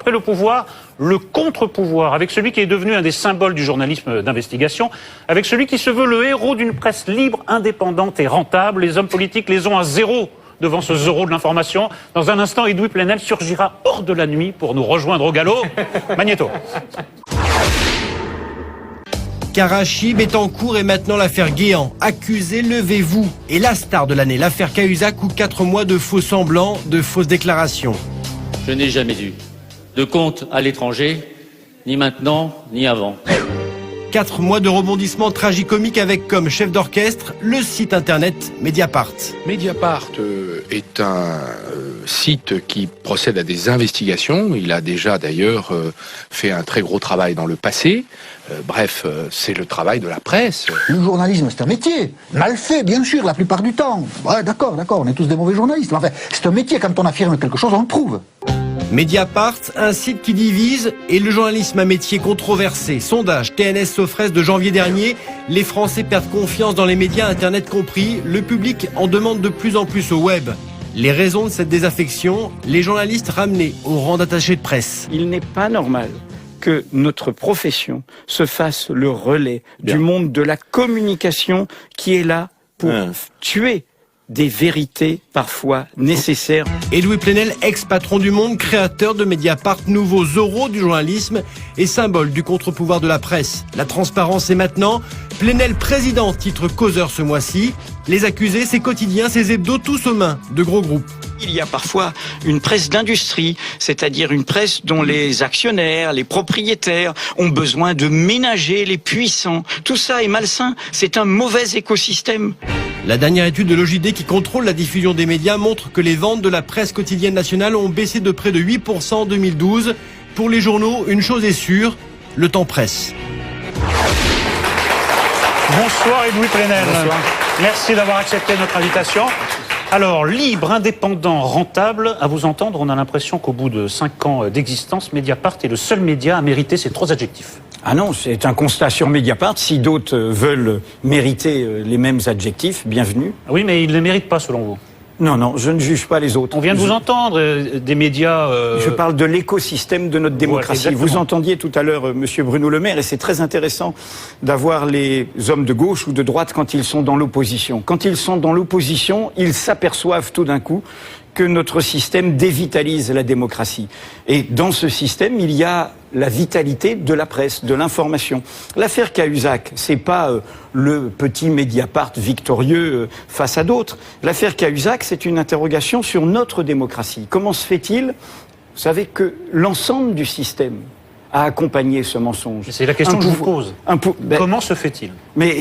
Après le pouvoir, le contre-pouvoir, avec celui qui est devenu un des symboles du journalisme d'investigation, avec celui qui se veut le héros d'une presse libre, indépendante et rentable. Les hommes politiques les ont à zéro devant ce Zorro de l'information. Dans un instant, Edoui Plenel surgira hors de la nuit pour nous rejoindre au galop. Magnéto. Karachi, Bettencourt et maintenant l'affaire Guéant. Accusé, levez-vous. Et la star de l'année, l'affaire Cahuzac, ou 4 mois de faux semblants, de fausses déclarations. Je n'ai jamais eu de compte à l'étranger, ni maintenant, ni avant. 4 mois de rebondissements tragicomiques avec comme chef d'orchestre le site internet Mediapart. Mediapart est un site qui procède à des investigations. Il a déjà d'ailleurs fait un très gros travail dans le passé. Bref, c'est le travail de la presse. Le journalisme, c'est un métier. Mal fait, bien sûr, la plupart du temps. Ouais, d'accord, on est tous des mauvais journalistes. Enfin, c'est un métier, quand on affirme quelque chose, on le prouve. Mediapart, un site qui divise, et le journalisme un métier controversé. Sondage TNS Sofres de janvier dernier, les Français perdent confiance dans les médias, Internet compris, le public en demande de plus en plus au web. Les raisons de cette désaffection, les journalistes ramenés au rang d'attachés de presse. Il n'est pas normal que notre profession se fasse le relais du monde de la communication qui est là pour tuer des vérités parfois nécessaires. Edoui Plenel, ex-patron du Monde, créateur de Mediapart, nouveau Zorro du journalisme et symbole du contre-pouvoir de la presse. La transparence est maintenant. Plenel président, titre causeur ce mois-ci. Les accusés, ses quotidiens, ses hebdos, tous aux mains de gros groupes. Il y a parfois une presse d'industrie, c'est-à-dire une presse dont les actionnaires, les propriétaires ont besoin de ménager les puissants. Tout ça est malsain, c'est un mauvais écosystème. La dernière étude de l'OJD qui contrôle la diffusion des médias montre que les ventes de la presse quotidienne nationale ont baissé de près de 8% en 2012. Pour les journaux, une chose est sûre, le temps presse. Bonsoir Edoui Plenel. Bonsoir. Merci d'avoir accepté notre invitation. Alors, libre, indépendant, rentable, à vous entendre, on a l'impression qu'au bout de 5 ans d'existence, Mediapart est le seul média à mériter ces 3 adjectifs. Ah non, c'est un constat sur Mediapart. Si d'autres veulent mériter les mêmes adjectifs, bienvenue. Oui, mais ils ne les méritent pas selon vous. Non, je ne juge pas les autres. On vient de vous entendre, des médias... Je parle de l'écosystème de notre démocratie. Ouais, vous entendiez tout à l'heure monsieur Bruno Le Maire, et c'est très intéressant d'avoir les hommes de gauche ou de droite quand ils sont dans l'opposition. Quand ils sont dans l'opposition, ils s'aperçoivent tout d'un coup que notre système dévitalise la démocratie. Et dans ce système, il y a la vitalité de la presse, de l'information. L'affaire Cahuzac, c'est pas le petit Mediapart victorieux face à d'autres. L'affaire Cahuzac, c'est une interrogation sur notre démocratie. Comment se fait-il, vous savez, que l'ensemble du système a accompagné ce mensonge? C'est la question que je vous pose. Comment se fait-il? Mais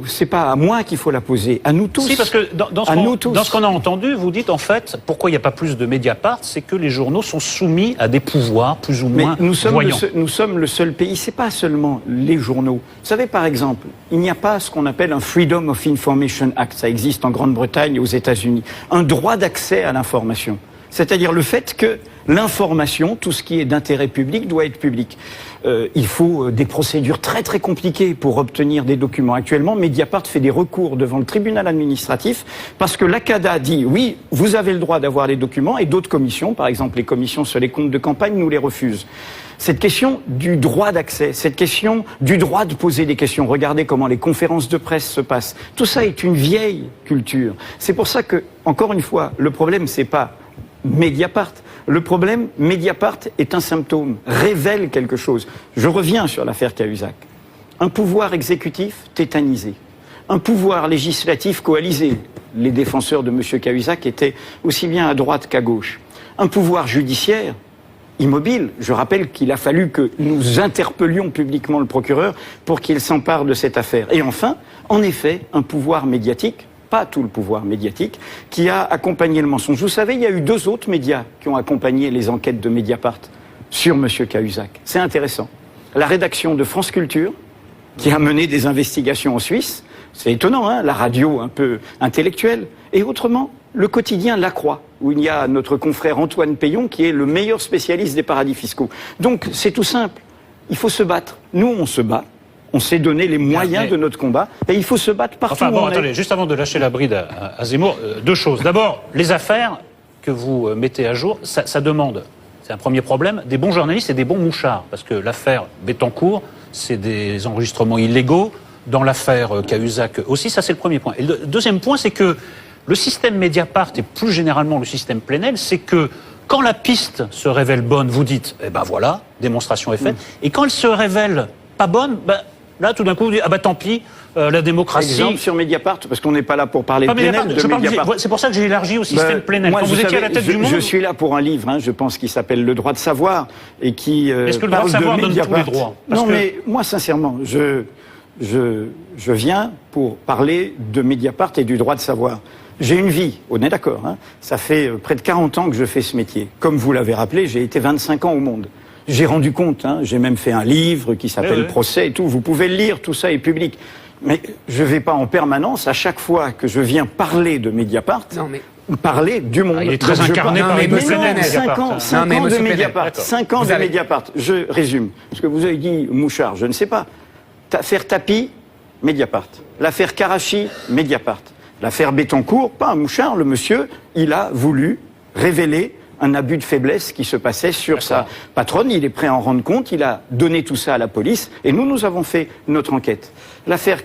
c'est pas à moi qu'il faut la poser, à nous tous. Si, parce que dans ce qu'on a entendu, vous dites en fait, pourquoi il n'y a pas plus de Mediapart, c'est que les journaux sont soumis à des pouvoirs plus ou moins voyants. Nous sommes le seul pays, c'est pas seulement les journaux. Vous savez, par exemple, il n'y a pas ce qu'on appelle un Freedom of Information Act, ça existe en Grande-Bretagne et aux États-Unis, un droit d'accès à l'information. C'est-à-dire le fait que l'information, tout ce qui est d'intérêt public, doit être public. Il faut des procédures très très compliquées pour obtenir des documents. Actuellement, Mediapart fait des recours devant le tribunal administratif parce que l'ACADA dit oui, vous avez le droit d'avoir les documents, et d'autres commissions, par exemple les commissions sur les comptes de campagne, nous les refusent. Cette question du droit d'accès, cette question du droit de poser des questions, regardez comment les conférences de presse se passent, tout ça est une vieille culture. C'est pour ça que, encore une fois, le problème c'est pas Mediapart. Le problème, Mediapart est un symptôme, révèle quelque chose. Je reviens sur l'affaire Cahuzac. Un pouvoir exécutif tétanisé, un pouvoir législatif coalisé. Les défenseurs de M. Cahuzac étaient aussi bien à droite qu'à gauche. Un pouvoir judiciaire immobile. Je rappelle qu'il a fallu que nous interpellions publiquement le procureur pour qu'il s'empare de cette affaire. Et enfin, en effet, un pouvoir médiatique, pas tout le pouvoir médiatique, qui a accompagné le mensonge. Vous savez, il y a eu 2 autres médias qui ont accompagné les enquêtes de Mediapart sur M. Cahuzac. C'est intéressant. La rédaction de France Culture, qui a mené des investigations en Suisse, c'est étonnant, hein, la radio un peu intellectuelle, et autrement, le quotidien La Croix, où il y a notre confrère Antoine Payon, qui est le meilleur spécialiste des paradis fiscaux. Donc, c'est tout simple. Il faut se battre. Nous, on se bat. On s'est donné les moyens de notre combat et il faut se battre partout. Enfin bon, attendez, juste avant de lâcher la bride à Zemmour, 2 choses. D'abord, les affaires que vous mettez à jour, ça demande. c'est un premier problème, des bons journalistes et des bons mouchards. Parce que l'affaire Bettencourt, c'est des enregistrements illégaux. Dans l'affaire Cahuzac aussi, ça c'est le premier point. Et le deuxième point, c'est que le système Mediapart et plus généralement le système Plenel, c'est que quand la piste se révèle bonne, vous dites, eh ben voilà, démonstration est faite. Et quand elle se révèle pas bonne, ben, là tout d'un coup, vous dites, ah ben tant pis, la démocratie... Exemple sur Mediapart, parce qu'on n'est pas là pour parler de Plenel, c'est pour ça que j'ai élargi au système Plenel. Moi, quand vous étiez à la tête du monde... Je suis là pour un livre, je pense, qui s'appelle Le droit de savoir, et qui Est-ce que le droit de savoir donne tous les droits? Non, mais moi, sincèrement, je viens pour parler de Mediapart et du droit de savoir. J'ai une vie, on est d'accord. Ça fait près de 40 ans que je fais ce métier. Comme vous l'avez rappelé, j'ai été 25 ans au monde. J'ai rendu compte, j'ai même fait un livre qui s'appelle Procès et tout. Vous pouvez le lire, tout ça est public. Mais je ne vais pas en permanence, à chaque fois que je viens parler de Mediapart, parler du monde. Il est très incarné par les Plenel. 5 ans de Mediapart. 5 ans de Mediapart. Je résume. Ce que vous avez dit, Mouchard, je ne sais pas. L'affaire Tapi, Mediapart. L'affaire Karachi, Mediapart. L'affaire Bettencourt, pas un Mouchard, le monsieur, il a voulu révéler un abus de faiblesse qui se passait sur sa patronne. Il est prêt à en rendre compte, il a donné tout ça à la police, et nous avons fait notre enquête. L'affaire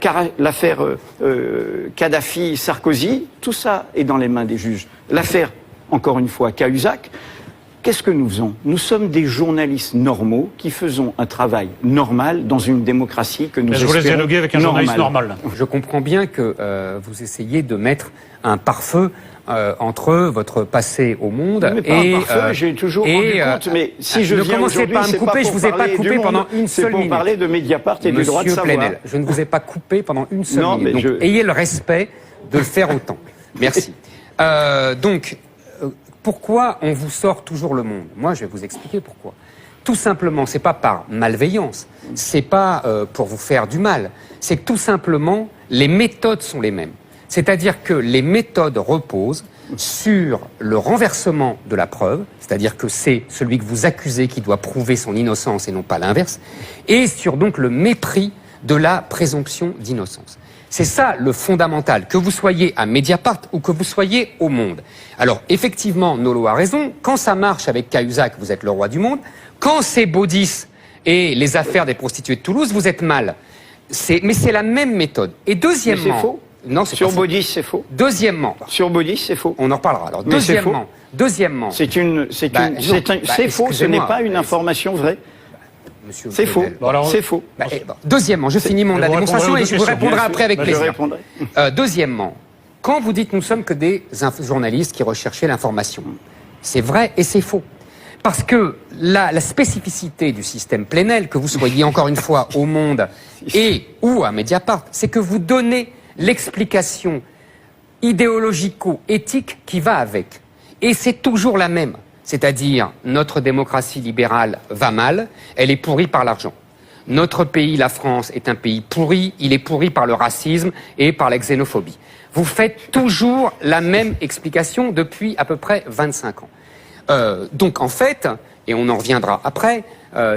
Kadhafi-Sarkozy, tout ça est dans les mains des juges. L'affaire, encore une fois, Cahuzac, qu'est-ce que nous faisons? Nous sommes des journalistes normaux qui faisons un travail normal dans une démocratie que nous espérons. Je voulais dialoguer avec un journaliste normal. Je comprends bien que vous essayez de mettre un pare-feu entre votre passé au monde et j'ai toujours rendu compte. Mais si je viens aujourd'hui, c'est pas me couper. Je vous ai pas coupé pendant une seule minute. C'est pour parler de Mediapart et du droit de savoir. Plenel, je ne vous ai pas coupé pendant une seule minute. Donc ayez le respect de le faire autant. Merci. Pourquoi on vous sort toujours Le Monde? Moi, je vais vous expliquer pourquoi. Tout simplement, c'est pas par malveillance, c'est pas pour vous faire du mal, c'est que tout simplement, les méthodes sont les mêmes. C'est-à-dire que les méthodes reposent sur le renversement de la preuve, c'est-à-dire que c'est celui que vous accusez qui doit prouver son innocence et non pas l'inverse, et sur donc le mépris de la présomption d'innocence. C'est ça le fondamental, que vous soyez à Mediapart ou que vous soyez au Monde. Alors effectivement, Nolo a raison, quand ça marche avec Cahuzac, vous êtes le roi du monde, quand c'est Baudis et les affaires des prostituées de Toulouse, vous êtes mal. Mais c'est la même méthode. Et deuxièmement... Mais c'est faux. Non, c'est sur pas Baudis, c'est faux. Deuxièmement... Sur Baudis, c'est faux. On en reparlera. Alors, mais deuxièmement... C'est faux, ce n'est pas une information vraie. C'est faux. C'est faux. Deuxièmement, je finis la démonstration et je vous répondrai après avec plaisir. Deuxièmement, quand vous dites nous sommes que des journalistes qui recherchaient l'information, c'est vrai et c'est faux. Parce que la spécificité du système Plenel, que vous soyez encore une fois au Monde et ou à Mediapart, c'est que vous donnez l'explication idéologico-éthique qui va avec. Et c'est toujours la même. C'est-à-dire, notre démocratie libérale va mal, elle est pourrie par l'argent. Notre pays, la France, est un pays pourri, il est pourri par le racisme et par la xénophobie. Vous faites toujours la même explication depuis à peu près 25 ans. Donc en fait, et on en reviendra après,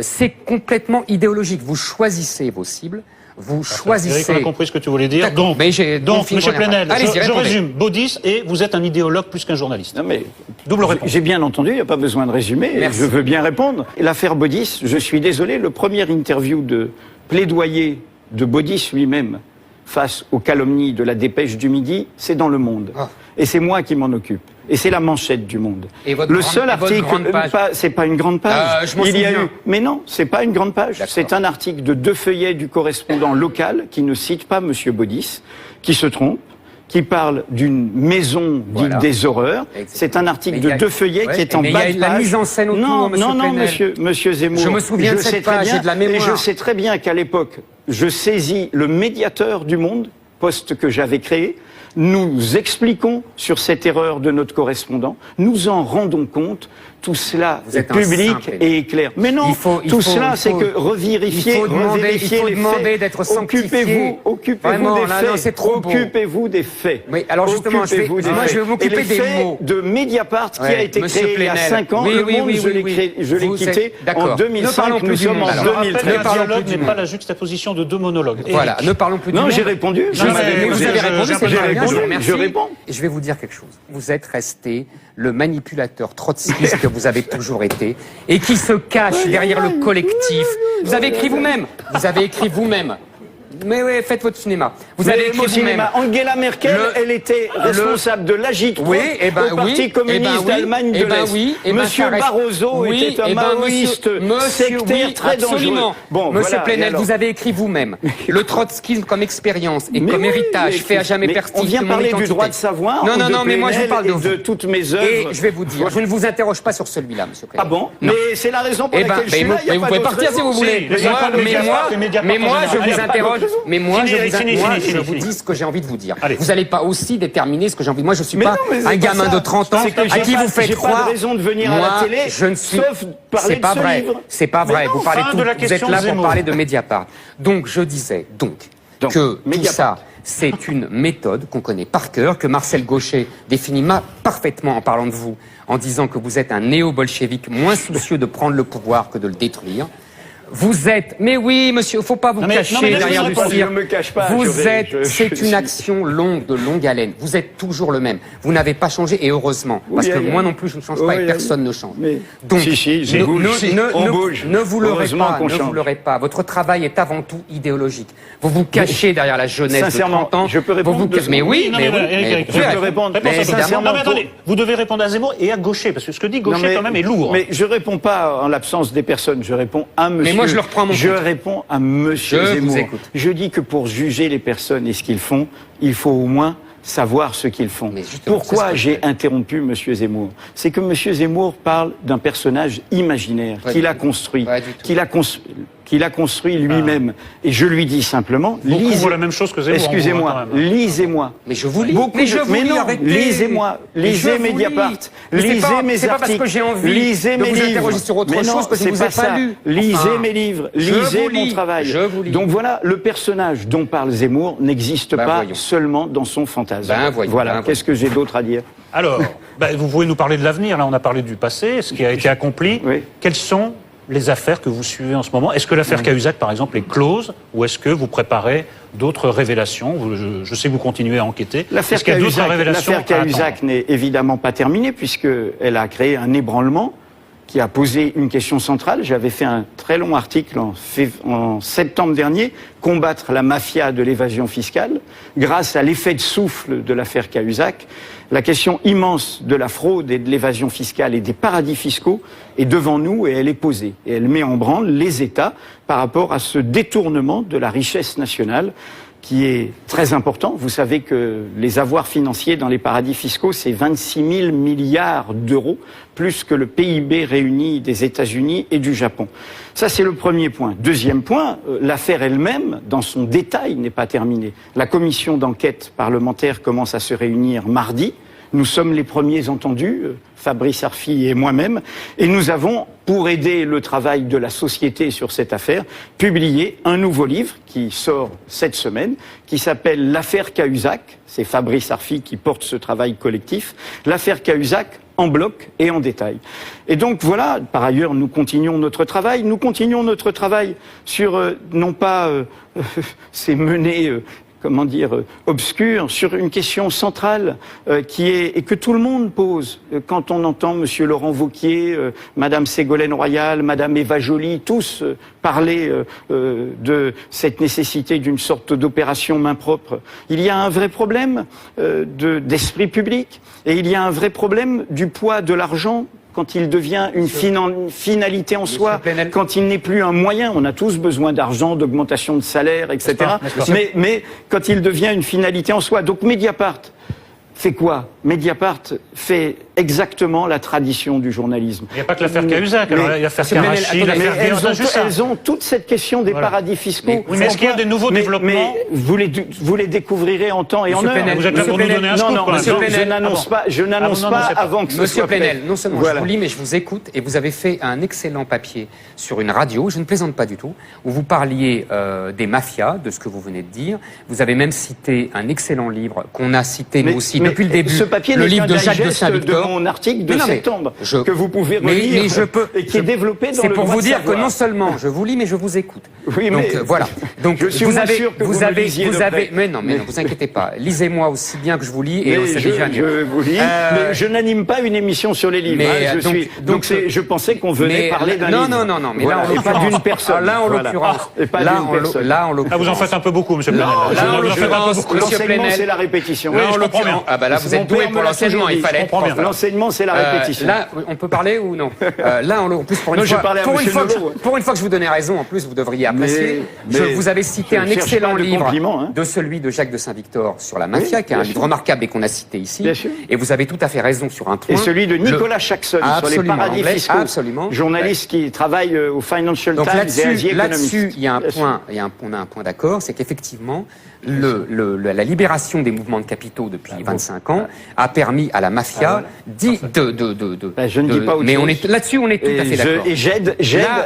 c'est complètement idéologique. Vous choisissez vos cibles, vous choisissez... Eric, on a compris ce que tu voulais dire. Donc, M. Plenel, je résume. Baudis, et vous êtes un idéologue plus qu'un journaliste. Non mais, double réponse. J'ai bien entendu, il n'y a pas besoin de résumer. Merci. Je veux bien répondre. L'affaire Baudis, je suis désolé, le premier interview de plaidoyer de Baudis lui-même face aux calomnies de la Dépêche du Midi, c'est dans Le Monde. Et c'est moi qui m'en occupe. Et c'est la manchette du Monde. Le seul article, c'est pas une grande page. Il y a eu, mais non, c'est pas une grande page. C'est un article de 2 feuillets du correspondant local qui ne cite pas Monsieur Baudis, qui se trompe, qui parle d'une maison des horreurs. C'est un article de 2 feuillets qui est en bas de page. La mise en scène autour, non, monsieur Zemmour. Je me souviens de cette page, j'ai de la mémoire. Et je sais très bien qu'à l'époque, je saisis le médiateur du Monde, poste que j'avais créé. Nous expliquons sur cette erreur de notre correspondant, nous en rendons compte, tout cela est public et clair. Mais non, tout cela c'est que revérifier, revérifier les faits. D'être sanctifié. Occupez-vous des faits. Occupez-vous des faits. Oui, alors justement, je vais m'occuper des mots. De Mediapart qui a été créé il y a 5 ans, Le Monde, je l'ai quitté en 2005, nous sommes en 2013. Le dialogue n'est pas la juxtaposition de 2 monologues. Voilà, ne parlons plus du Non, j'ai répondu. Vous avez répondu, c'est répondu, vous remercie. je réponds. Et je vais vous dire quelque chose. Vous êtes resté le manipulateur trotskiste que vous avez toujours été et qui se cache derrière le collectif. Vous avez écrit vous-même. Vous avez écrit vous-même. Mais oui, faites votre cinéma. Vous avez écrit vous-même. Angela Merkel, elle était responsable de l'AG3 au Parti communiste d'Allemagne de l'Est. Monsieur Barroso était un maoïste sectaire très dangereux. Bon, Monsieur Plenel, vous avez écrit vous-même. Le trotskisme comme expérience et comme héritage fait à jamais partie on vient de mon parler identité. du droit de savoir. Non, mais moi je vous parle de toutes mes œuvres. Et je vais vous dire, je ne vous interroge pas sur celui-là, Monsieur Plenel. Ah bon? Mais c'est la raison pour laquelle je suis là. Vous pouvez partir si vous voulez. Mais moi, je vous interroge. Mais moi, je vous dis ce que j'ai envie de vous dire. Allez. Vous n'allez pas aussi déterminer ce que j'ai envie de dire. Moi, je ne suis pas un gamin de 30 ans à qui vous faites croire. J'ai pas de raison de venir à la télé, je ne suis... sauf parler C'est pas de ce vrai. livre. C'est pas vrai. Vous parlez tout. Vous êtes là pour parler de Mediapart. Donc, je disais que tout ça, c'est une méthode qu'on connaît par cœur, que Marcel Gauchet définit parfaitement en parlant de vous, en disant que vous êtes un néo-bolchevique moins soucieux de prendre le pouvoir que de le détruire. Vous êtes, mais oui, monsieur, faut pas vous cacher derrière du cirque. Je me cache pas. C'est une action longue, de longue haleine. Vous êtes toujours le même. Vous n'avez pas changé et heureusement, parce que moi non plus je ne change pas et personne ne change. Donc, ne vous leurrez pas. Votre travail est avant tout idéologique. Vous vous cachez derrière la jeunesse de 30 ans. Je peux répondre. Je peux répondre. Mais sincèrement, mais attendez, vous devez répondre à Zemmour et à Gauchet, parce que ce que dit Gauchet quand même est lourd. Mais je réponds pas en l'absence des personnes. Je réponds à monsieur. Mais moi, je le reprends à mon compte. Je réponds à monsieur Zemmour. Vous écoute. Je dis que pour juger les personnes et ce qu'ils font, il faut au moins savoir ce qu'ils font. Pourquoi j'ai interrompu monsieur Zemmour? C'est que monsieur Zemmour parle d'un personnage imaginaire qu'il a construit, qu'il a construit lui-même. Et je lui dis simplement, lisez la même chose que Zemmour. Excusez-moi, lisez-moi. Mais je vous lis. Lisez-moi. Lisez Mediapart. Lisez mes articles. C'est pas parce que j'ai envie lisez de mes vous livres. interroger sur autre chose que je ne vous ai pas lu. Lisez mes livres. Lisez mon travail. Je vous lis. Donc voilà, le personnage dont parle Zemmour n'existe pas seulement dans son fantasme. Voilà. Qu'est-ce que j'ai d'autre à dire? Alors, vous pouvez nous parler de l'avenir. Là, on a parlé du passé, ce qui a été accompli. Oui. Quelles sont les affaires que vous suivez en ce moment? Est-ce que l'affaire Cahuzac, par exemple, est close ou est-ce que vous préparez d'autres révélations? Je sais que vous continuez à enquêter. L'affaire Cahuzac n'est évidemment pas terminée puisqu'elle a créé un ébranlement qui a posé une question centrale. J'avais fait un très long article en septembre dernier, combattre la mafia de l'évasion fiscale, grâce à l'effet de souffle de l'affaire Cahuzac. La question immense de la fraude et de l'évasion fiscale et des paradis fiscaux est devant nous et elle est posée. Et elle met en branle les États par rapport à ce détournement de la richesse nationale qui est très important. Vous savez que les avoirs financiers dans les paradis fiscaux, c'est 26 000 milliards d'euros, plus que le PIB réuni des États-Unis et du Japon. Ça, c'est le premier point. Deuxième point, l'affaire elle-même, dans son détail, n'est pas terminée. La commission d'enquête parlementaire commence à se réunir mardi. Nous sommes les premiers entendus, Fabrice Arfi et moi-même, et nous avons, pour aider le travail de la société sur cette affaire, publié un nouveau livre qui sort cette semaine, qui s'appelle L'affaire Cahuzac. C'est Fabrice Arfi qui porte ce travail collectif. L'affaire Cahuzac en bloc et en détail. Et donc voilà, par ailleurs, nous continuons notre travail. Nous continuons notre travail sur, non pas ces menées... obscur, sur une question centrale et que tout le monde pose. Quand on entend monsieur Laurent Wauquiez, madame Ségolène Royal, madame Eva Joly, tous parler de cette nécessité d'une sorte d'opération main propre, il y a un vrai problème d'esprit public et il y a un vrai problème du poids de l'argent quand il devient une finalité en soi, quand il n'est plus un moyen. On a tous besoin d'argent, d'augmentation de salaire, etc. Mais quand il devient une finalité en soi. Donc Mediapart fait quoi? Mediapart fait exactement la tradition du journalisme. Il n'y a pas que l'affaire Cahuzac, il y a l'affaire Karachi, l'affaire elles ont toute cette question des paradis fiscaux. Mais est-ce qu'il y a des nouveaux développements? Mais vous les découvrirez en temps et en heure. Vous êtes là pour nous donner un scoop? Non, je n'annonce pas avant que ce soit fait. Monsieur Plenel, non seulement je vous lis, mais je vous écoute, et vous avez fait un excellent papier sur une radio, je ne plaisante pas du tout, où vous parliez des mafias, de ce que vous venez de dire. Vous avez même cité un excellent livre qu'on a cité nous aussi depuis le début, le livre de Jacques de Saint-Victor. mon article de septembre, que vous pouvez relire, et qui est développé dans le droit de savoir. C'est pour vous dire que non seulement je vous lis, mais je vous écoute. Oui, donc, mais voilà. Donc, je suis sûr que vous avez... Mais non, vous inquiétez pas. Lisez-moi aussi bien que je vous lis, et je vous lis, mais je n'anime pas une émission sur les livres. Je pensais qu'on venait parler d'un livre. Non, mais voilà, là, pas d'une personne. Là, en l'occurrence, vous en faites un peu beaucoup, monsieur Plenel. L'enseignement, c'est la répétition. Oui, je comprends bien. Ah bah là, vous êtes doué pour l'enseignement, il fallait. L'enseignement, c'est la répétition. Là, on peut parler ou non? Là, en plus, pour une fois que je vous donnais raison, en plus, vous devriez apprécier. Vous avez cité un excellent livre de celui de Jacques de Saint-Victor sur la mafia, qui est un livre remarquable et qu'on a cité ici. Et vous avez tout à fait raison sur un point. Et celui de Nicolas Jackson sur les paradis fiscaux. Absolument. Journaliste qui travaille au Financial Times et Asie Economist. Là-dessus, on a un point d'accord, c'est qu'effectivement, la libération des mouvements de capitaux depuis 25 ans a permis à la mafia je ne dis pas autre chose. Mais là-dessus, on est tout à fait d'accord. Et j'aide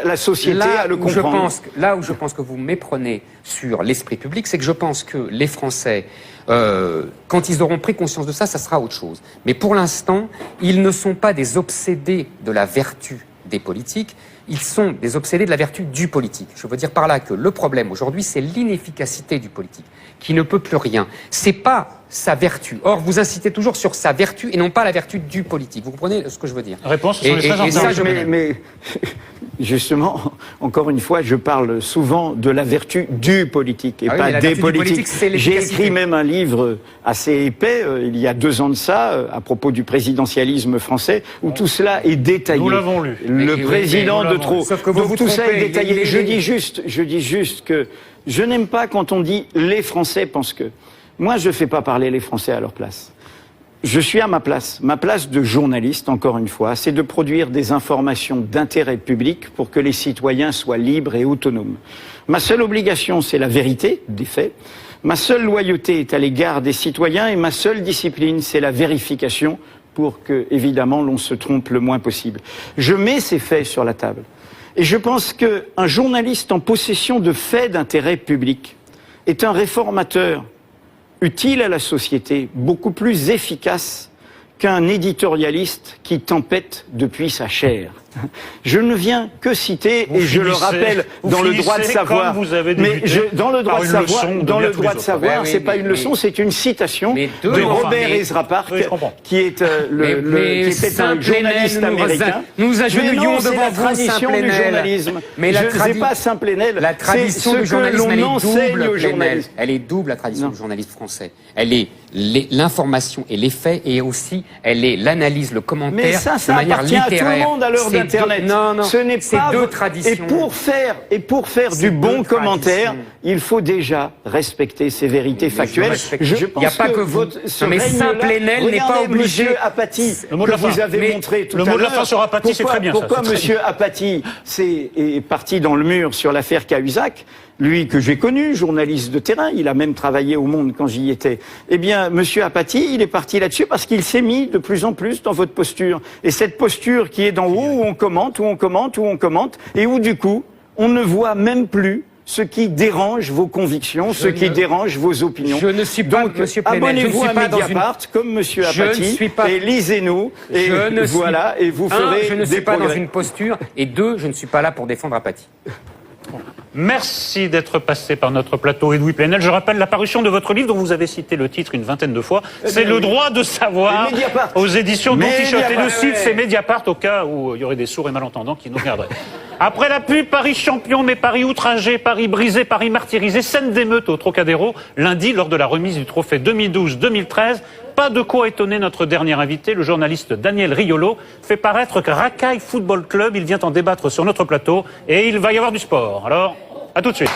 la société à le comprendre. Là où je pense que vous me méprenez sur l'esprit public, c'est que je pense que les Français, quand ils auront pris conscience de ça, ça sera autre chose. Mais pour l'instant, ils ne sont pas des obsédés de la vertu des politiques, ils sont des obsédés de la vertu du politique. Je veux dire par là que le problème aujourd'hui, c'est l'inefficacité du politique, qui ne peut plus rien. C'est pas sa vertu. Or, vous incitez toujours sur sa vertu et non pas la vertu du politique. Vous comprenez ce que je veux dire? Réponse sur les mais justement, encore une fois, je parle souvent de la vertu du politique et pas des politiques. J'ai écrit même un livre assez épais, il y a 2 ans de ça, à propos du présidentialisme français, où tout cela est détaillé. Nous l'avons lu. Le président de trop. Sauf que Donc tout ça est détaillé. Je dis juste que je n'aime pas quand on dit les Français pensent que. Moi, je ne fais pas parler les Français à leur place. Je suis à ma place. Ma place de journaliste, encore une fois, c'est de produire des informations d'intérêt public pour que les citoyens soient libres et autonomes. Ma seule obligation, c'est la vérité des faits. Ma seule loyauté est à l'égard des citoyens et ma seule discipline, c'est la vérification pour que, évidemment, l'on se trompe le moins possible. Je mets ces faits sur la table. Et je pense qu'un journaliste en possession de faits d'intérêt public est un réformateur utile à la société, beaucoup plus efficace qu'un éditorialiste qui tempête depuis sa chair. Je ne viens que citer, et je le rappelle, dans le droit de savoir, mais dans le droit de savoir, c'est pas une leçon, c'est une citation de Robert Ezra Park, qui est un journaliste américain. Nous agenouillons devant vous, Saint-Plénel. Mais je ne pas Saint-Plénel. La tradition du journalisme, elle est double, la tradition du journaliste français. Elle est l'information et les faits, et aussi elle est l'analyse, le commentaire de manière littéraire. Mais ça appartient à tout le monde à l'heure d'Internet. Non, ce n'est pas deux traditions. Et pour faire du bon commentaire, il faut déjà respecter ces vérités factuelles. Je pense que mais Saint-Plénel n'est pas obligé. Monsieur Apathy, que vous avez montré tout à l'heure. Le mot de la fin sur Apathy, c'est très bien. Pourquoi Monsieur Apathy est parti dans le mur sur l'affaire Cahuzac? Lui que j'ai connu, journaliste de terrain, il a même travaillé au Monde quand j'y étais. Eh bien, Monsieur Apathy, il est parti là-dessus parce qu'il s'est mis de plus en plus dans votre posture. Et cette posture qui est d'en haut, où on commente, et où du coup, on ne voit même plus ce qui dérange vos convictions, ce qui dérange vos opinions. Je ne suis pas, donc, Monsieur Plenel, abonnez-vous à Mediapart, comme Monsieur Apathy, et lisez-nous, et voilà, et vous ferez des progrès. Je ne suis pas dans une posture, et 2, je ne suis pas là pour défendre Apathy. Merci d'être passé par notre plateau, Edoui Plenel. Je rappelle la parution de votre livre dont vous avez cité le titre une vingtaine de fois. C'est Le droit de savoir aux éditions Don Quichotte. Et le site, c'est Mediapart, au cas où il y aurait des sourds et malentendants qui nous regarderaient. Après la pub, Paris champion, mais Paris outragé, Paris brisé, Paris martyrisé, scène d'émeute au Trocadéro, lundi, lors de la remise du trophée 2012-2013. Pas de quoi étonner notre dernier invité, le journaliste Daniel Riolo, fait paraître que Racaille Football Club, il vient en débattre sur notre plateau et il va y avoir du sport. Alors, à tout de suite.